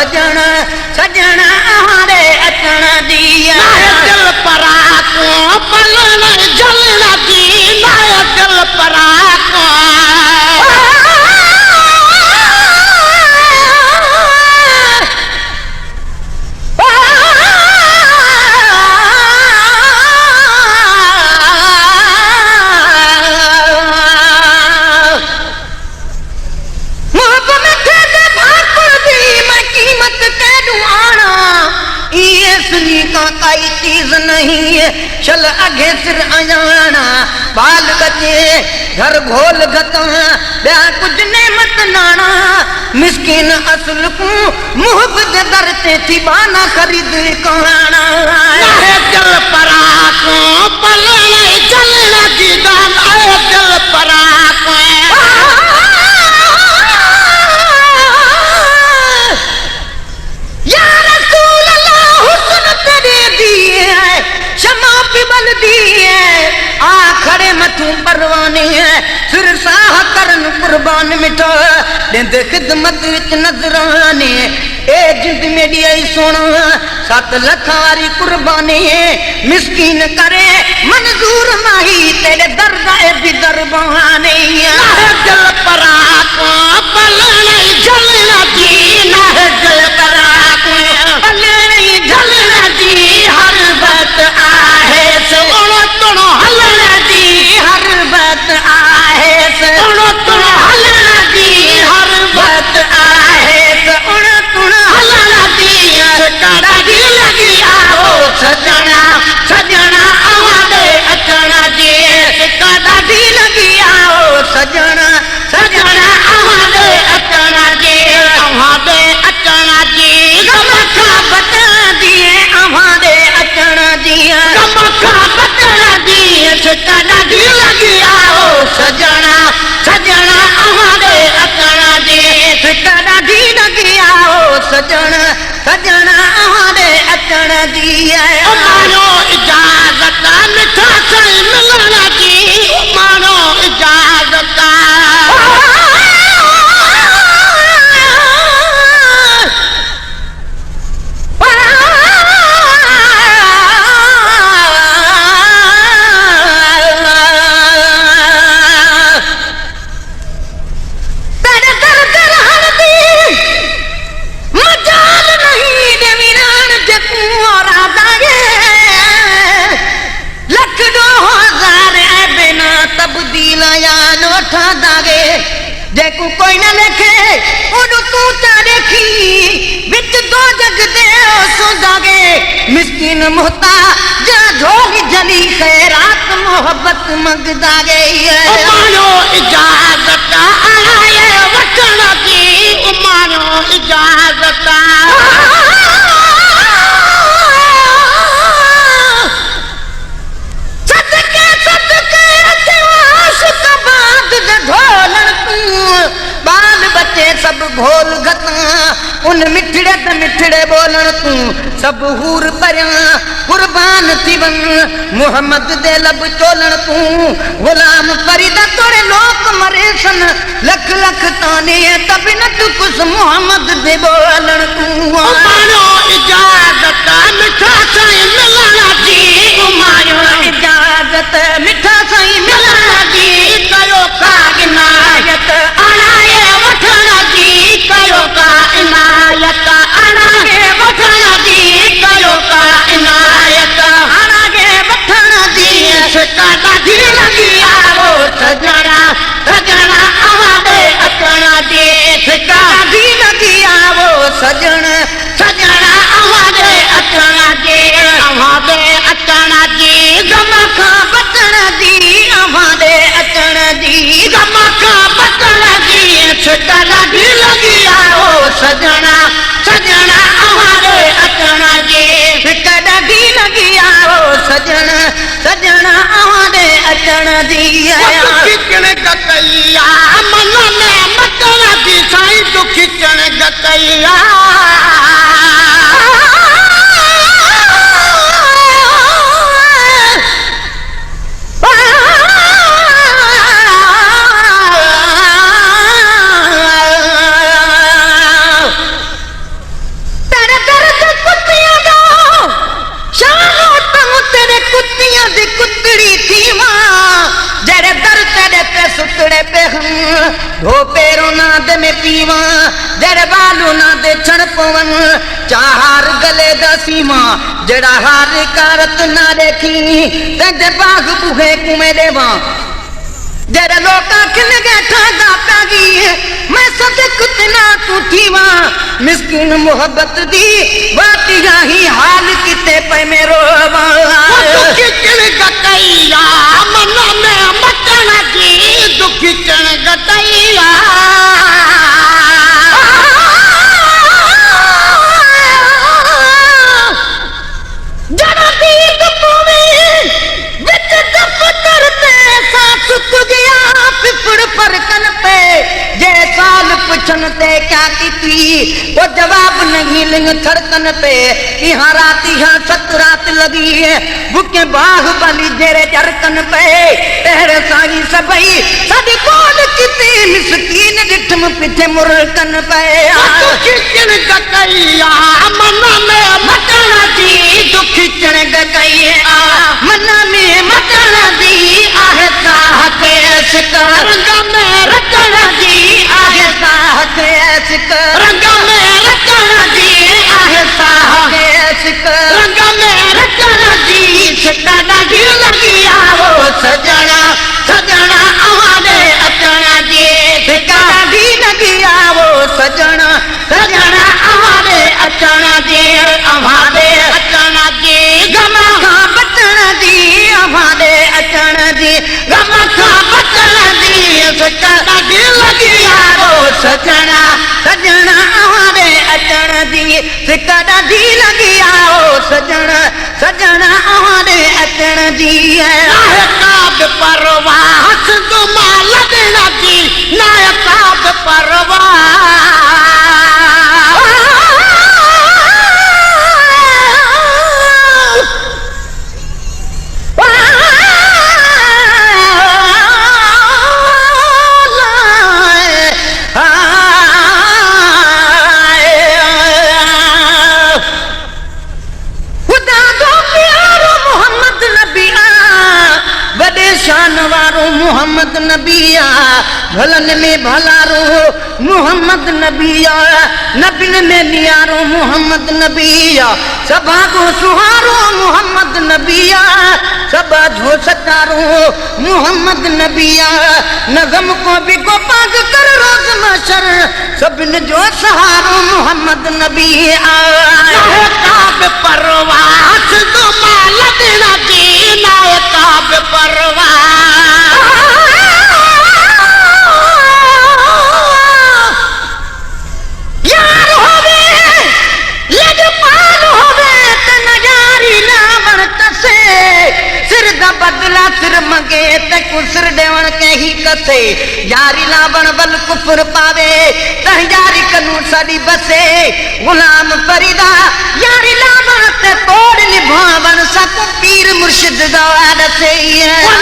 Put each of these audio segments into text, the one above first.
सजण सजण हमारे अचण दी दिल परा को पलन जलण दी दिल परा को काई चीज नहीं है चल आगे सिर अजाना बाल बचे घर घोल गता ब्या कुछ नेमत नाना मिस्किन असल को मुहब्बत दरते थी बाना खरीद काना दिल परा को पलन जलण दी दिल परा को खड़े मथू परवाने सिर साह करन कुर्बान मिठा देंद खिदमत विच नजराने ए जिंद मेरी आई सोना 7 लाख वारी कुर्बानी मिस्कीन करे मंजूर माही तेरे दर्द ए भी दरबाने दिल परा को पलन जलण दी दिल परा को पलन जलण दी हर बात आहे सोनो तोनो हलण दी हर बात आहे सोनो तोनो हलण दी हर बात आहे सोनो तोनो हलण दी काड़ा दी लगी आओ सजना सजना आवादे अचना दी काड़ा दी लगी आओ सजना सजना आवादे अचना दी आवादे अचना दी गमखा बता दिए आवादे अचना दिया गमखा बता दिए काड़ा दी लगी आओ सजना सजना आवादे अचना दी काड़ा दी लगी आओ सजना सजना आवादे अचना दिया मानो इजाजत मिठा सही मिलण दी मानो इजाजत जेकू कोई न लिखे उन तू ता देखी विच दो जग दे सुदागे मिस्किन मोहताज झोली जली खैरात मोहब्बत मंगदागे मानो इजाजत आए वचन की मानो इजाजत सदके सदके अचवास कबाद दे ढोलन बाल बच्चे सब घोल गता उन मिठड़े ते मिठड़े बोलन तू सब हूर परया कुर्बान थी वन मुहम्मद दे लब चोलन तू गुलाम फरीदा तोरे लोक मरे सन लख लख ताने तभी न तू कुछ मुहम्मद दे बोलन तू मानो इजाजत मिठा सही मिलण दी मानो इजाजत मिठा सही मिलण दी कयो का इनायत अणाए वठण दी कयो का इनायत अणाए वठण दी कयो का इनायत अणाए वठण दी काड़ा दी लगी आओ सजना सजना आवादे अचण दी काड़ा दी लगी आओ सजण सजना आवादे अचण दी आवादे अचण दी गमखा बचण दी आवादे अचण दी गमखा बचण दी काड़ा दी लगी आओ सजना सजना आवादे अचण दी काड़ा दी लगी आओ सजण सजण आवादे अचण दी खिचण गतैया मन में मचण दी साईं तू खिचण गतैया दुध में पीवा जड़ बालू ना दे छण पवन चार गले दा सीमा जड़ा हार कारत ना देखी ते बाग बुहे कुमे देवा जरा लोका खिल गए ठागा पागी मैं सदक तना तू थीवा मिस्किन मोहब्बत दी बातिया ही हाल किते पे मेरो दुखी चण गटैया मन में मटन की दुखी चण गटैया जरा दीद पुवे विच दफ्तर ते सुख गया पिपड़ पर कन पे जे साल पुछन ते क्या की वो जवाब नहीं लिंग थड़कन पे यहाँ रात यहाँ सत रात लगी है बुके बाग बली जेरे चरकन पे तेरे सारी सबई साडी कौन किती मिस्कीन डिठम पिछे मुरकन पे दुखी चण गटैया मन में मटन दी दुखी चण गटैया मन में मटन दी आहे के शिकर रंग में रटन दी आहे के शिकर रंग में रटन दी आहे के शिकर रंग में रटन दी शिकर दी लगी आओ सजना सजना आवादे अचना दी शिकर दी लगी आओ सजना सजना आवादे अचना दी आवादे अचना दी गमा का बचना दी आवादे अचना दी गमा का बचना दी शिकर दी लगी आओ सजना सजना आवादे अचना दी शिकर दी लगी आओ सजना सजना आवादे अचना दी नायकाब परवाह दुमाल देना दी नायकाब परवाह मोहम्मद नबिया भलन में भलारो मोहम्मद नबिया नबिन में नियारो मोहम्मद नबिया सभा को सुहारो मोहम्मद नबिया सबा धो सतारो मोहम्मद नबिया नगम को भी गोपाग कर रोज मशर सबिन जो सहारो मोहम्मद नबिया नायकाब परवाह दुमाल देना दी नायकाब परवाह बदला सिर मंगे तक सिर देवण के ही कसे यारी लावण बल कुफर पावे तह यारी कनू साडी बसे गुलाम फरीदा यारी लावण ते तोड़ निभावन सक पीर मुर्शिद दवार से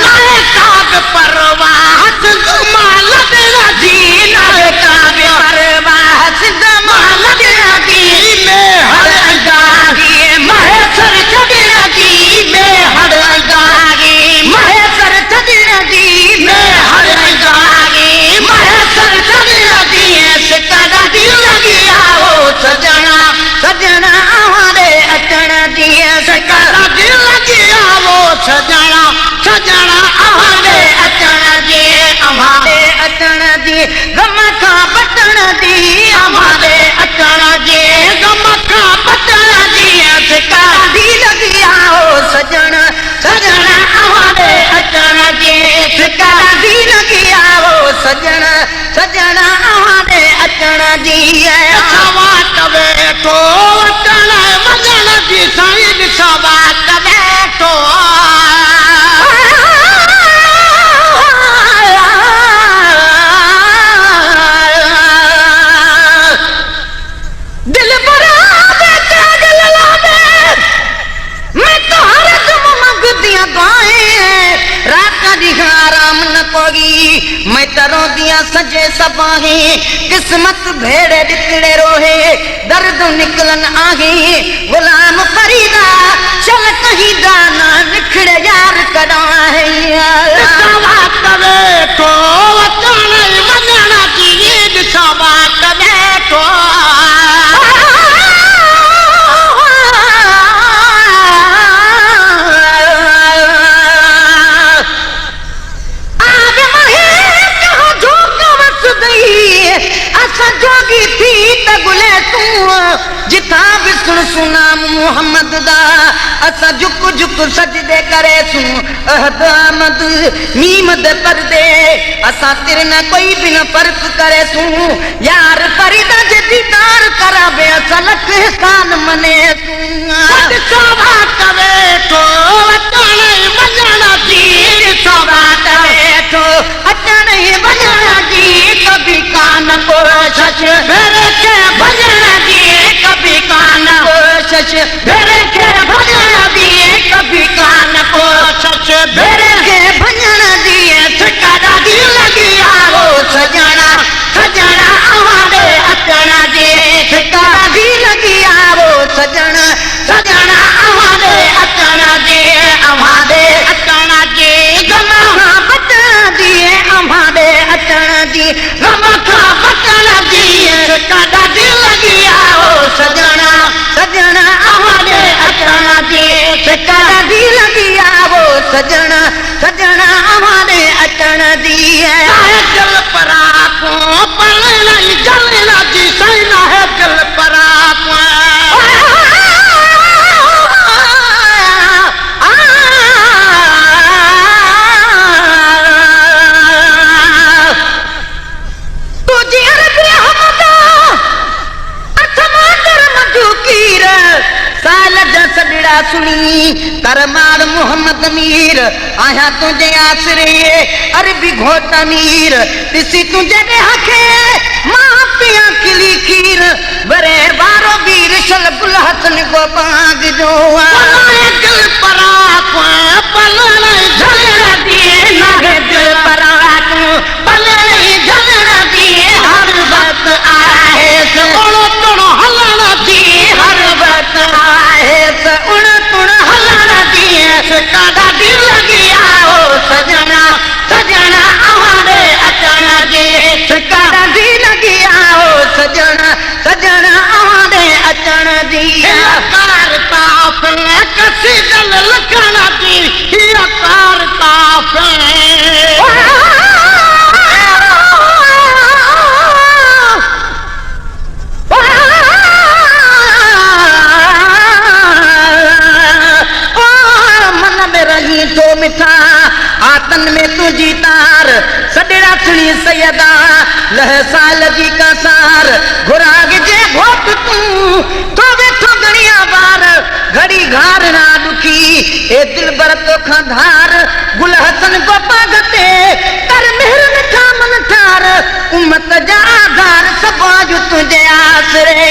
नायकाब परवाह दुमाल देना दी नायकाब परवाह दुमाल देना दी में हर अंगारी महेश्वर छदेना दी में हर अंगारी महेश्वर छदेना दी में हर अंगारी महेश्वर छदेना दी सिकदा दी लगी आओ सजना सजना हमारे अचना दी सिकदा दी लगी आओ सजना सजना हमारे अचना दी हमारे अचना दी गम का बचना दी हमारे अचना दी गम का बचना दी सिकदा दी लगी आओ सजना सजना हमारे अचना दी सिकदा दी लगी आओ सजना सजना हमारे अचना दी सवात बैठो अचन वजन दी साईं सवात बैठो दिल बरा बेटा दिल लादे मैं तो हर दम मंगदियां दुआएं रात दी आराम न कोगी मैं तरों दिया सजे सबाहे किस्मत भेड़े दिकड़े रोहे दर्द निकलन आगे गुलाम फरीदा चल कहीं दाना निखड़े यार करा है सवात बैठो अचन वजन दी सवात मुहम्मद दा असा झुक झुक सजदे करे सू अहद आमद मीम दे पर्दे असा तेरे ना कोई भी न फर्क करे सू यार फरीदा जे दीदार करा बे असा लख एहसान मने सू शोभा करे तो अटण वजण जी शोभा करे तो अटण वजण जी कभी कान को सच मेरे के भजन दिए कभी कान को सच मेरे के भजन दिए कभी कान को सच मेरे के भजन दिए ठिकाना दी लगी आओ सजना सजना हमारे अटना दिए ठिकाना दी लगी आओ सजना सजना हमारे अटना दिए हमारे अटना दिए गमा बटन दिए हमारे अटन दी गमा का बटन दिए ठिकाना दी लगी आओ सजना सजना हमारे अटना दिए ठिकाना दी लगी आओ सजना सजना हमारे अटन दी है दिल परा को पलना जलना जी सैना है दिल परा सुनी करमार मोहम्मद मीर आया तुझे आसरे अरबी घोटा मीर तिसी तुझे हखे मां पिया किली खीर बरे बारो वीर शल गुल हसन को बाग जो दिल परा पलना जलना दिए नागे दिल परा पलना जलना दिए हर वक्त आए तोड़ो तोड़ो हलना दिए हर वक्त आए उण तुण हलना दिए कादा दिल लगी आओ सजना सजना हमारे अटना दिए कादा दी लगी आओ सजना सजना हमारे अटन दी कार काफिल कसी दल लखना दी कार काफिल तो मिठा आतन में तुझी तार सडेरा सुनी सैयदा लह साल जी का सार घुराग जे घोट तू तो बैठो गणिया बार घड़ी घार ना दुखी ए दिल बर तो खाधार गुल हसन गोपा गते कर मेहर मिठा मन ठार उम्मत जा धार सब आज तुझे आसरे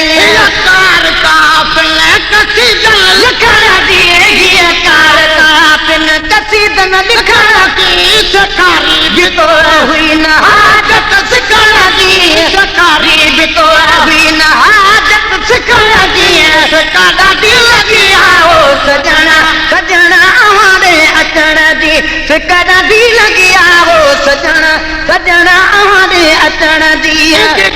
कार काफिल कसी दल लखना दिए कार काफिल कसीदन लिखा की सकारी भी तो हुई न हाजत सिखा दी सकारी भी तो हुई न हाजत सिखा दी सकादा दिल लगी आओ सजना सजना हमारे अटन दी सिकड़ा दी लगी आओ सजना सजना हमारे अटन दी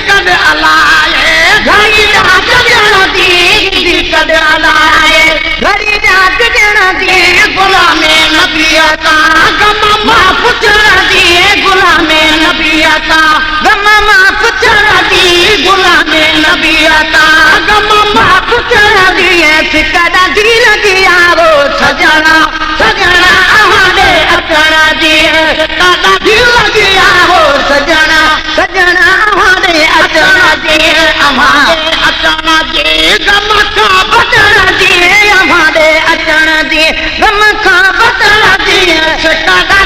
कद अलाए घड़ी रात जन दी कद अलाए घड़ी रात जन दी गुलामे नबिया का गम्मा पुचरा दिए गुलामे नबिया का गम्मा पुचरा दी गुलामे नबिया का गम्मा पुचरा दिए सिकड़ा दी लगी आओ सजना सजना हमारे अटन दी कादा दिल लगी आओ सजना सजना हमारे अटन दी हमारे अटना दे गम का बटन दिए हमारे अटन दी गम का बटन दिए कादा